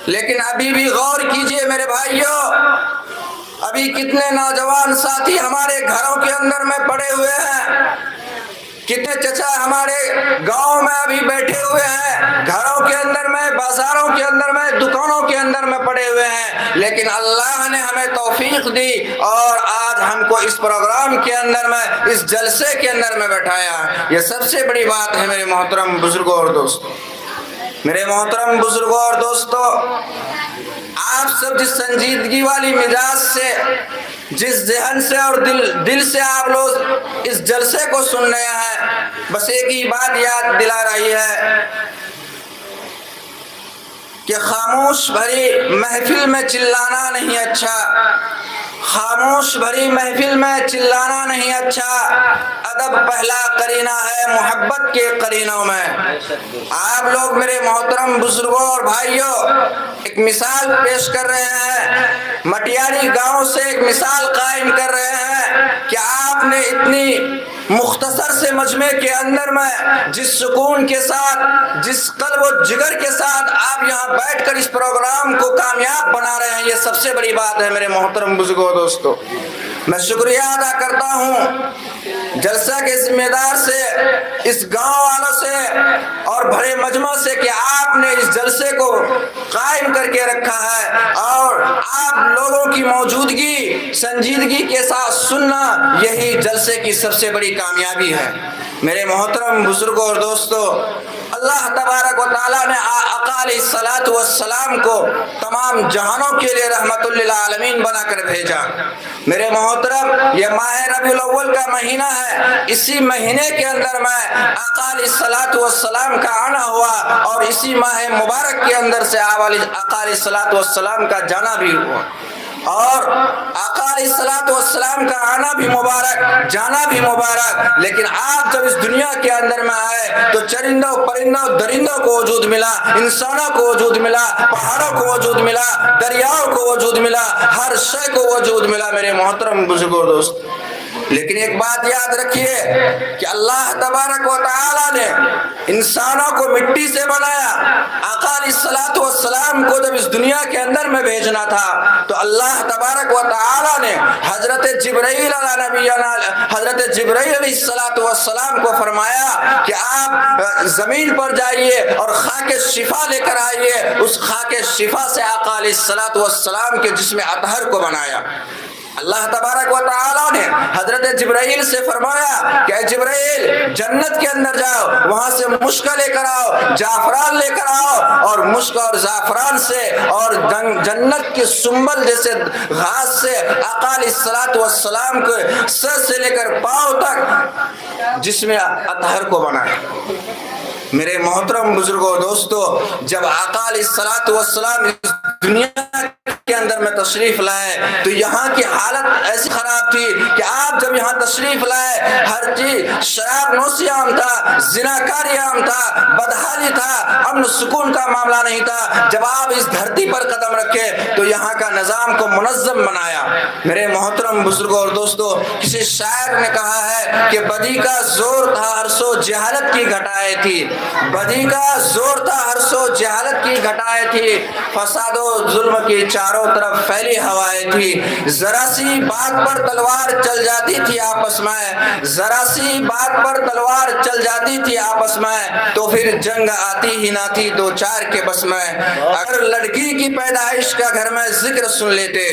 لیکن ابھی بھی غور کیجئے میرے بھائیوں، ابھی کتنے نوجوان ساتھی ہمارے گھروں کے اندر میں پڑے ہوئے ہیں، کتنے چچا ہمارے گاؤں میں ابھی بیٹھے ہوئے ہیں، گھروں کے اندر میں، بازاروں کے اندر میں، دکانوں کے اندر میں پڑے ہوئے ہیں، لیکن اللہ نے ہمیں توفیق دی اور آج ہم کو اس پروگرام کے اندر میں، اس جلسے کے اندر میں بیٹھایا۔ یہ سب سے بڑی بات ہے میرے محترم بزرگوں اور دوستوں۔ میرے محترم بزرگوں اور دوستوں، آپ سب جس سنجیدگی والی مزاج سے، جس ذہن سے اور دل سے آپ لوگ اس جلسے کو سن رہے ہیں، بس ایک ہی بات یاد دلا رہی ہے کہ خاموش بھری محفل میں چلانا نہیں اچھا، خاموش بھری محفل میں چلانا نہیں اچھا، ادب پہلا قرینہ ہے محبت کے قرینوں میں۔ آپ لوگ میرے محترم بزرگوں اور بھائیوں ایک مثال پیش کر رہے ہیں، مٹیاری گاؤں سے ایک مثال قائم کر رہے ہیں کہ آپ نے اتنی مختصر سے مجمع کے اندر میں جس سکون کے ساتھ، جس قلب و جگر کے ساتھ آپ یہاں بیٹھ کر اس پروگرام کو کامیاب بنا رہے ہیں، یہ سب سے بڑی بات ہے میرے محترم بزرگوں دوستو۔ میں شکریہ ادا کرتا ہوں جلسہ کے ذمہ دار سے، اس گاؤں والوں سے اور بڑے مجمع سے کہ آپ نے اس جلسے کو قائم کر کے رکھا ہے اور آپ لوگوں کی موجودگی سنجیدگی کے ساتھ سننا، یہی جلسے کی سب سے بڑی کامیابی ہے۔ میرے محترم بزرگوں اور دوستو، اللہ تبارک و تعالیٰ نے آقا علیہ السلام کو تمام جہانوں کے لیے رحمت للعالمین بنا کر بھیجا۔ میرے محترم، یہ ماہ ربیع الاول کا مہینہ ہے، اسی مہینے کے اندر میں آقا علیہ السلام کا آنا ہوا اور اسی ماہ مبارک کے اندر سے آقا علیہ السلام کا جانا بھی ہوا، اور آقا علیہ السلام کا آنا بھی مبارک، جانا بھی مبارک۔ لیکن آپ جب اس دنیا کے اندر میں آئے تو چرندوں پرندوں درندوں کو وجود ملا، انسانوں کو وجود ملا، پہاڑوں کو وجود ملا، دریاؤں کو وجود ملا، ہر شے کو وجود ملا میرے محترم بزرگوں دوست۔ لیکن ایک بات یاد رکھیے کہ اللہ تبارک و تعالیٰ نے انسانوں کو مٹی سے بنایا۔ آقا علیہ السلام کو جب اس دنیا کے اندر میں بھیجنا تھا تو اللہ تبارک و تعالیٰ نے حضرت جبرائیل علیہ السلام کو فرمایا کہ آپ زمین پر جائیے اور خاک شفا لے کر آئیے۔ اس خاک شفا سے آقا علیہ السلام کے جسم اطہر کو بنایا۔ اللہ تبارک و تعالیٰ نے حضرت جبرائیل سے فرمایا کہ اے جبرائیل، جنت کے اندر جاؤ، وہاں سے مشک لے کر آؤ، جعفران لے کر آؤ، اور مشک اور زعفران سے اور جنت کے سنبل جیسے گھاس سے آقا علیہ السلام کے سر سے لے کر پاؤں تک جسم اطہر کو بنایا۔ میرے محترم بزرگوں دوستو، جب آقا علیہ السلام اس دنیا کے اندر میں تشریف لائے تو یہاں کی حالت ایسی خراب تھی کہ آپ جب یہاں تشریف لائے، ہر چیز شراب نوشی عام تھا، زناکاری عام تھا، بدحالی تھا، امن سکون کا معاملہ نہیں تھا۔ جب آپ اس دھرتی پر قدم رکھے تو یہاں کا نظام کو منظم بنایا۔ میرے محترم بزرگوں اور دوستو، کسی شاعر نے کہا ہے کہ بدی کا زور تھا ہر سو جہالت کی گھٹائیں تھی، بدی کا زور تھا ہر سو جہالت کی گھٹائیں تھی، فساد و ظلم کی چاروں طرف پھیلی ہوائیں تھی، ذرا سی بات پر تلوار چل جاتی تھی آپس میں، ذرا سی بات پر تلوار چل جاتی تھی آپس میں، تو پھر جنگ آتی ہی نہ تھی دو چار کے بس میں۔ اگر لڑکی کی پیدائش کا گھر میں ذکر سن لیتے،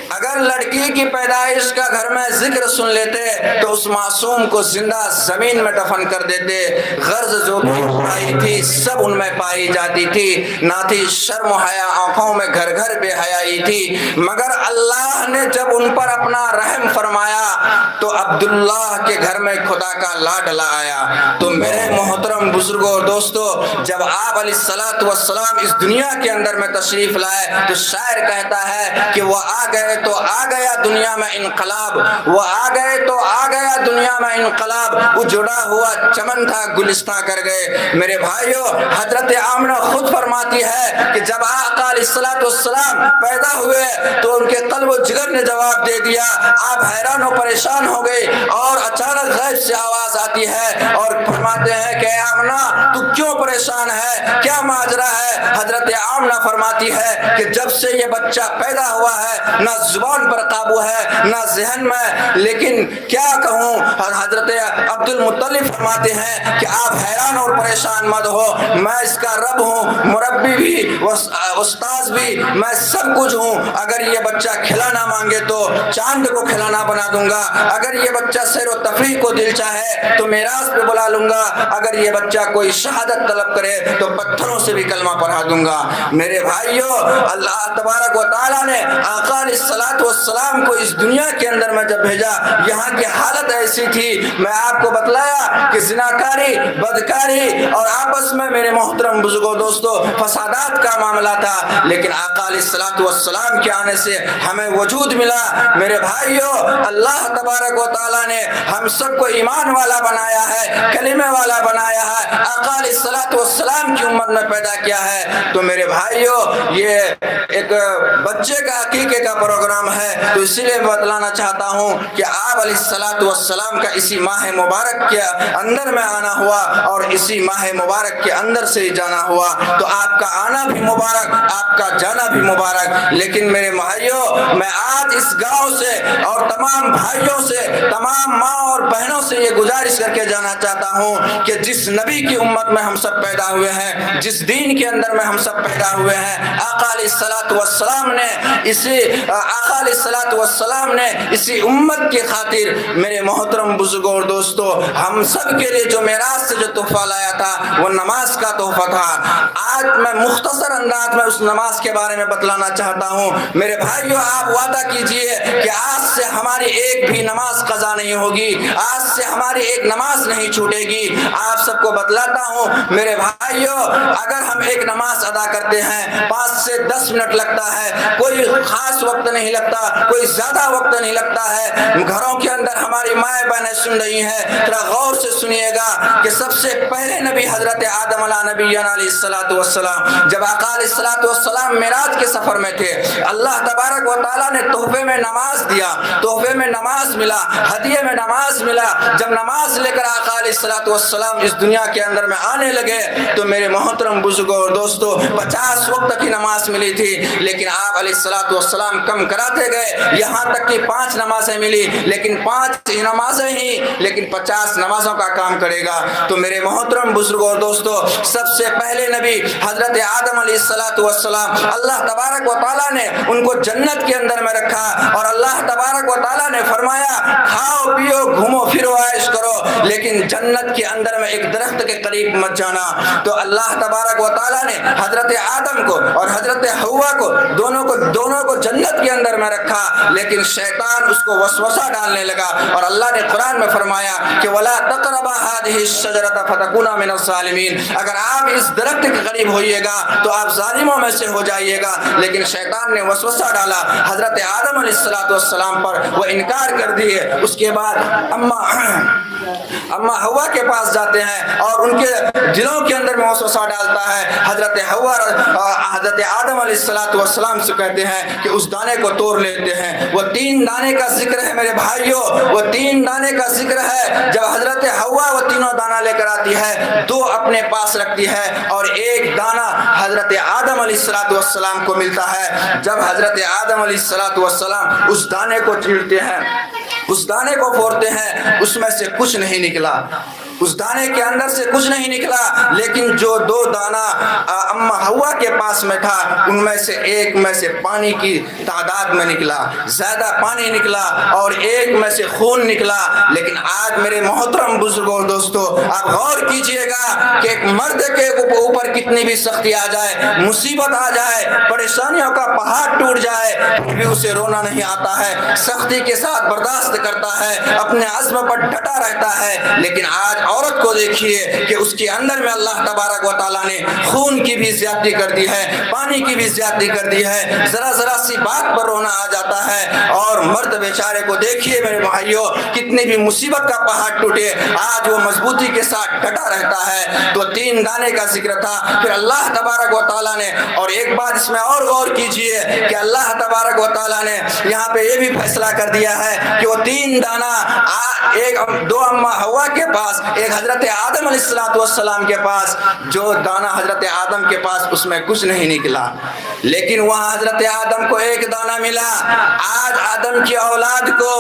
اگر لڑکی کی پیدائش کا گھر میں ذکر سن لیتے تو اس معصوم کو زندہ زمین میں دفن کر دیتے۔ غرض جو بھی پائی تھی سب ان میں پائی جاتی تھی، نہ تھی شرم و حیا آنکھوں میں، گھر گھر بے حیائی تھی، مگر اللہ نے جب ان پر اپنا رحم فرمایا تو عبداللہ کے گھر میں خدا کا لاڈلا آیا۔ تو میرے محترم بزرگوں اور دوستو، جب آپ علیہ السلام اس دنیا کے اندر میں تشریف لائے تو شاعر کہتا ہے کہ وہ آ گئے تو آ گیا دنیا میں انقلاب، وہ آ گئے تو آ گیا دنیا میں انقلاب، اجڑا ہوا چمن تھا گلستاں کر گئے۔ میرے بھائیوں، حضرت آمنہ خود فرماتی ہے کہ جب آقا علیہ السلام پیدا ہوئے تو ان کے قلب و جگر نے جواب دے دیا. آپ حیران و پریشان ہو گئے اور اچانک غیب سے آواز آتی ہے اور فرماتے ہیں کہ اے آمنہ تو کیوں پریشان ہے, کیا ماجرا ہے؟ حضرت آمنہ فرماتی ہے کہ جب سے یہ بچہ پیدا ہوا ہے نہ زبان پر قابو ہے نہ ذہن میں, لیکن کیا کہوں. اور حضرت عبد المطلب فرماتے ہیں کہ آپ حیران اور پریشان مت ہو, میں اس کا رب ہوں, مربی بھی, استاذ بھی, میں سب کچھ ہوں. اگر یہ بچہ کھلانا مانگے تو چاند کو کھلانا بنا دوں گا, اگر یہ بچہ سیر و تفریح کو دل چاہے تو میراث پہ بلا لوں گا, اگر یہ بچہ کوئی شہادت طلب کرے تو پتھروں سے بھی کلمہ پڑھا دوں گا. میرے بھائیو, اللہ تبارک و تعالیٰ نے آقا علیہ الصلوۃ والسلام کو اس دنیا کے اندر میں جب بھیجا, یہاں کی حالت ایسی تھی, میں آپ کو بتلایا کہ زناکاری, بدکاری اور آپس میں میرے محترم بزرگوں دوستو فسادات کا معاملہ تھا, لیکن آقا علیہ الصلوۃ والسلام کے آنے سے ہمیں وجود ملا. میرے بھائیو, اللہ تبارک و تعالیٰ نے ہم سب کو ایمان والا بنایا ہے, کلمے والا بنایا ہے, آقا علیہ الصلوۃ والسلام کی امت میں پیدا کیا ہے. تو میرے بھائیو, یہ ایک بچے کا عقیقے کا پروگرام ہے, تو اسی لیے بتلانا چاہتا ہوں کہ آپ علیہ الصلوۃ والسلام کا اسی ماہ مبارک کے اندر میں آنا ہوا اور اسی ماہ مبارک کے اندر سے ہی جانا ہوا, تو آپ کا آنا بھی مبارک, آپ کا جانا بھی مبارک. لیکن میرے بھائیو, میں آج اس گاؤں سے اور تمام بھائیوں سے, تمام ماں اور بہنوں سے یہ گزارش کر کے جانا چاہتا ہوں کہ جس نبی کی امت میں ہم سب پیدا ہوئے ہیں, جس دین کے اندر میں ہم سب پیدا ہوئے ہیں, آقا علیہ الصلوۃ والسلام نے اسی امت کی خاطر میرے محترم بزرگوں اور دوستو ہم سب کے لیے جو میراث سے جو تحفہ لایا تھا وہ نماز کا تحفہ تھا. آج میں مختصر انداز میں اس نماز کے بارے میں بتلانا چاہتا ہوں. میرے بھائیو, آپ وعدہ کیجئے کہ آج سے ہماری ایک بھی نماز قضا نہیں ہوگی, آج سے ہماری ایک نماز نہیں چھوٹے گی. آپ سب کو بتلاتا ہوں میرے بھائیو, اگر ہم ایک نماز ادا کرتے ہیں 5 سے 10 منٹ لگتا ہے, کوئی خاص وقت نہیں لگتا, کوئی زیادہ وقت نہیں لگتا ہے. گھروں کے اندر ہماری مائیں بہنیں سن رہی ہیں, ذرا غور سے سنیے گا کہ سب سے پہلے نبی حضرت آدم علیہ نبینا علیہ الصلوۃ والسلام, جب آقا علیہ الصلوۃ والسلام معراج کے سفر میں تھے, اللہ تبارک و تعالیٰ نے تحفے میں نماز دیا, تحفے میں نماز ملا, ہدیے میں نماز ملا. جب نماز لے کر آقا علیہ الصلوۃ والسلام اس دنیا کے اندر میں آنے لگے تو میرے محترم بزرگوں اور دوستو 50 وقت کی نماز ملی تھی, لیکن آپ علیہ الصلوۃ والسلام کم کراتے گئے, یہاں تک کہ 5 نمازیں ملی, لیکن 5 نمازیں ہی, لیکن 50 نمازوں کا کام کرے گا. تو میرے محترم بزرگوں اور دوستو, سب سے پہلے نبی حضرت آدم علیہ الصلوۃ والسلام, اللہ تبارک و تعالیٰ نے ان کو جنت کے اندر میں رکھا اور اللہ تبارک و تعالیٰ نے فرمایا کھاؤ پیو گھومو پھرو عائش کرو, لیکن جنت کے اندر میں ایک درخت کے قریب مت جانا. تو اللہ تبارک و تعالیٰ نے حضرت آدم کو اور حضرت حوا کو دونوں کو جنت کے اندر میں رکھا, لیکن شیطان اس کو وسوسہ ڈالنے لگا اور اللہ نے قرآن میں فرمایا کہ وَلَا تَقْرَبَا هَٰذِهِ الشَّجَرَةَ فَتَكُونَا مِنَ الظَّالِمِينَ, اگر آپ اس درخت کے قریب ہوئیے گا تو آپ ظالموں میں سے ہو جائیے گا. لیکن شیطان نے وسوسہ ڈالا حضرت آدم علیہ الصلوۃ والسلام پر, وہ انکار کر دیے. اس کے بعد اما حوا کے پاس جاتے ہیں اور ان کے دلوں کے اندر میں وسوسہ ڈالتا ہے. حضرت حوا حضرت آدم علیہ الصلوۃ والسلام سے کہتے ہیں کہ اس دانے کو توڑ لیتے ہیں. وہ 3 دانے کا ذکر ہے میرے بھائیوں, وہ 3 دانے کا ذکر ہے. جب حضرت حوا وہ تینوں دانہ لے کر آتی ہے, 2 اپنے پاس رکھتی ہے اور 1 دانہ حضرت آدم علیہ الصلوۃ والسلام کو ملتا ہے. جب حضرت آدم علیہ الصلوۃ والسلام اس دانے کو چیرتے ہیں, اس دانے کو پھوڑتے ہیں, اس میں سے کچھ نہیں نکلا, اس دانے کے اندر سے کچھ نہیں نکلا, لیکن جو 2 دانہ اما حوا کے پاس میں تھا ان میں سے ایک میں سے پانی کی تعداد میں نکلا, زیادہ پانی نکلا, اور ایک میں سے خون نکلا. لیکن آج میرے محترم بزرگوں دوستو آپ غور کیجئے گا کہ ایک مرد کے اوپر کتنی بھی سختی آ جائے, مصیبت آ جائے, پریشانیوں کا پہاڑ ٹوٹ جائے, پھر بھی اسے رونا نہیں آتا ہے, سختی کے ساتھ برداشت کرتا ہے, اپنے عزم پر ڈٹا رہتا ہے. لیکن آج عورت کو دیکھیے کہ اس کے اندر میں اللہ تبارک و تعالیٰ نے خون کی بھی زیادتی کر دی ہے، پانی کی بھی زیادتی کر دی ہے، ذرا ذرا سی بات پر رونا آ جاتا ہے۔ اور مرد بیچارے کو دیکھیے میرے بھائیوں، کتنی بھی مصیبت کا پہاڑ ٹوٹے آج وہ مضبوطی کے ساتھ ڈٹا رہتا ہے۔ تو 3 دانے کا ذکر تھا، پھر اللہ تبارک و تعالیٰ نے، اور ایک بات اس میں اور غور کیجئے کہ اللہ تبارک و تعالیٰ نے یہاں پہ یہ بھی فیصلہ کر دیا ہے کہ وہ 3 دانہ ایک 2 اماں ہوا کے پاس، ایک حضرت آدم علیہ السلام کے پاس، جو دانہ حضرت آدم کے پاس اس میں کچھ نہیں نکلا، لیکن وہاں حضرت آدم کو ایک دانہ ملا۔ آج آدم کی اولاد کو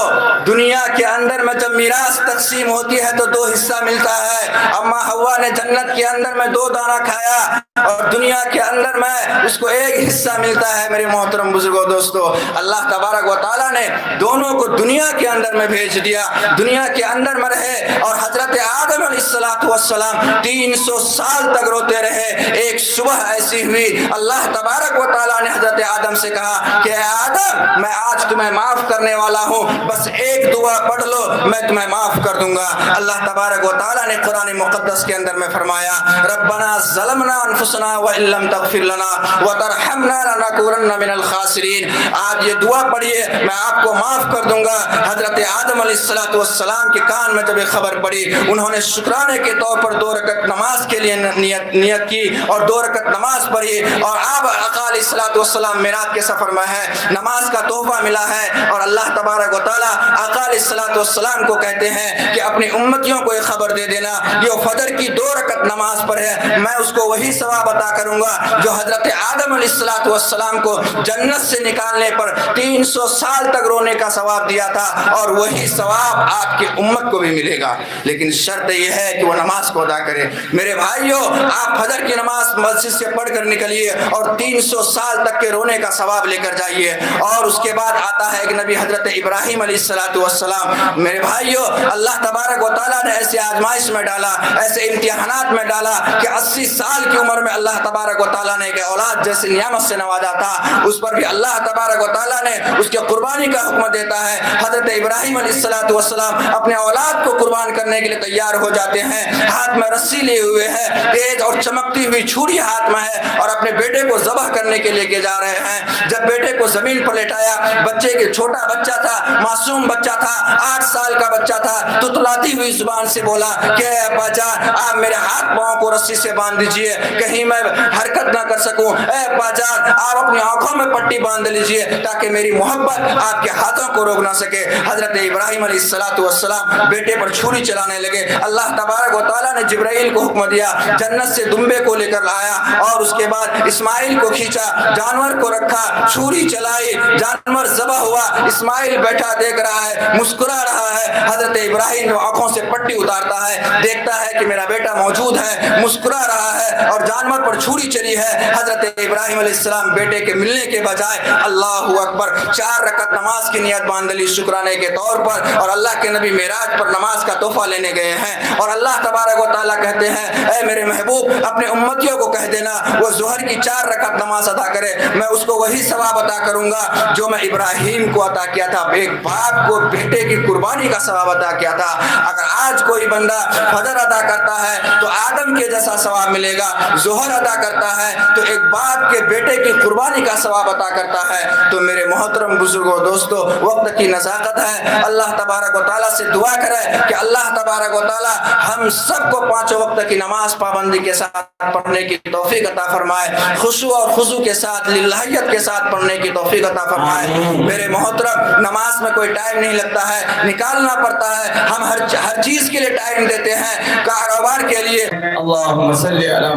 دنیا کے اندر میں جب میراث تقسیم ہوتی ہے تو 2 حصہ ملتا ہے۔ اماں ہوا نے جنت کے اندر میں 2 دانہ کھایا اور دنیا کے اندر میں اس کو 1 حصہ ملتا ہے۔ میرے محترم بزرگوں دوستو، اللہ تبارک و تعالیٰ نے دونوں کو دنیا کے اندر میں بھیج دیا، دنیا کے اندر میں رہے، اور حضرت آدم علیہ السلام 300 سال تک روتے رہے۔ ایک صبح ایسی ہوئی، اللہ تبارک و تعالیٰ نے حضرت آدم سے کہا کہ اے آدم، میں آج تمہیں معاف کرنے والا ہوں، بس ایک دعا پڑھ لو میں تمہیں معاف کر دوں گا۔ اللہ تبارک و تعالیٰ نے قرآن مقدس کے اندر میں فرمایا، ربنا ظلمنا انفسنا وان لم تغفر لنا وترحمنا لنکونن من الخاسرین۔ آج یہ دعا پڑھیے، میں آپ کو معاف کر دوں گا۔ حضرت آدم علیہ السلام کے کان میں جب یہ خبر پڑی، انہوں نے شکرانے کے طور پر 2 رکعت نماز کے لیے نیت کی اور 2 رکعت نماز پڑھی، اور آپ آقا علیہ السلام معراج کے سفر میں ہے، نماز کا تحفہ ملا ہے، اور اللہ تبارک و تعالیٰ آقا علیہ السلام کو کہتے ہیں کہ اپنی امتیوں کو یہ خبر دے دینا، یہ فجر کی 2 رکعت نماز پڑھے، میں اس کو وہی ثواب عطا کروں گا جو حضرت آدم علیہ السلام کو جنت سے نکالنے پر 300 سال تک رونے کا ثواب دیا تھا، اور وہی ثواب آپ کی امت کو بھی ملے گا، لیکن شرط یہ ہے کہ وہ نماز کو ادا کرے۔ میرے بھائیوں، آپ فجر کی نماز مسجد سے پڑھ کر نکلیے اور 300 سال تک کے رونے کا ثواب لے کر جائیے۔ اور اس کے بعد آتا ہے کہ نبی حضرت ابراہیم علیہ السلام، میرے بھائیوں، اللہ تبارک و تعالیٰ نے ایسے آزمائش میں ڈالا، ایسے امتحانات میں ڈالا کہ 80 سال کی عمر میں اللہ تبارک و تعالیٰ نے ایک اولاد جیسے نعمت سے نوازا تھا، اس پر بھی اللہ تبارک و تعالیٰ نے اس کے قربانی کا حکم دیتا ہے۔ حضرت ابراہیم علیہ السلام اپنے اولاد کو قربان کرنے کے لیے تیار ہو جاتے ہیں، ہاتھ میں رسی لیے ہوئے ہیں، تیز اور چمکتی ہوئی چھری ہاتھ میں ہے، اور اپنے بیٹے کو ذبح کرنے کے لیے جا رہے ہیں۔ جب بیٹے کو زمین پر لٹایا، بچے کے چھوٹا بچہ تھا، معصوم بچہ تھا، 8 سال کا بچہ تھا، تتلاتی ہوئی زبان سے بولا کہ اے ابا جان، آپ میرے ہاتھ پاؤں کو رسی سے باندھ دیجئے کہیں میں حرکت نہ کر سکوں، اے ابا جان آپ اپنی آنکھوں میں پٹی باندھ لیجئے تاکہ میری محبت آپ کے ہاتھوں کو روک نہ سکے۔ حضرت ابراہیم علیہ السلام بیٹے پر چھری چلانے لگے۔ اللہ تبارک و تعالیٰ نے جبرائیل کو حکم دیا، جنت سے دمبے کو لے کر لایا، اور اس کے بعد اسماعیل کو کھینچا، جانور کو رکھا، چھری چلائی، جانور ذبح ہوا، اسماعیل بیٹھا دیکھ رہا ہے، مسکرا رہا ہے۔ حضرت ابراہیم آنکھوں سے پٹی اتارتا ہے، دیکھتا ہے کہ میرا بیٹا موجود ہے، مسکرا رہا ہے، اور جانور پر چھری چلی ہے۔ حضرت ابراہیم علیہ السلام بیٹے کے ملنے کے بجائے اللہ اکبر 4 رکعت نماز کی نیت باندھ لی شکرانے کے طور پر، اور اللہ کے نبی معراج پر نماز کا تحفہ لینے گئے ہیں، اور اللہ تبارک و تعالیٰ کہتے ہیں اے میرے محبوب اپنے امتیوں کو کہہ دینا وہ ظہر کی 4 رکعت نماز ادا کرے، میں اس کو وہی ثواب عطا کروں گا جو میں ابراہیم کو عطا کیا تھا، ایک باپ کو بیٹے کی قربانی کا ثواب عطا کیا تھا۔ اگر آج کوئی بندہ فجر ادا کرتا ہے تو آدم کے جیسا ثواب ملے گا، ظہر ادا کرتا ہے تو ایک باپ کے بیٹے کی قربانی کا ثواب عطا کرتا ہے۔ تو میرے محترم بزرگوں دوستو، وقت کی نزاکت ہے، اللہ تبارک و تعالیٰ سے دعا کرے کہ اللہ تبارک و تعالیٰ ہم سب کو 5 وقت کی نماز پابندی کے ساتھ پڑھنے کی توفیق عطا فرمائے، خشوع اور خضوع کے ساتھ، للہیت کے ساتھ پڑھنے کی توفیق عطا فرمائے۔ میرے محترم، نماز میں کوئی ٹائم نہیں لگتا ہے، نکالنا پڑتا ہے، ہم ہر چیز کے لیے ٹائم دیتے ہیں، کاروبار کے لیے۔ اللہم صلی علی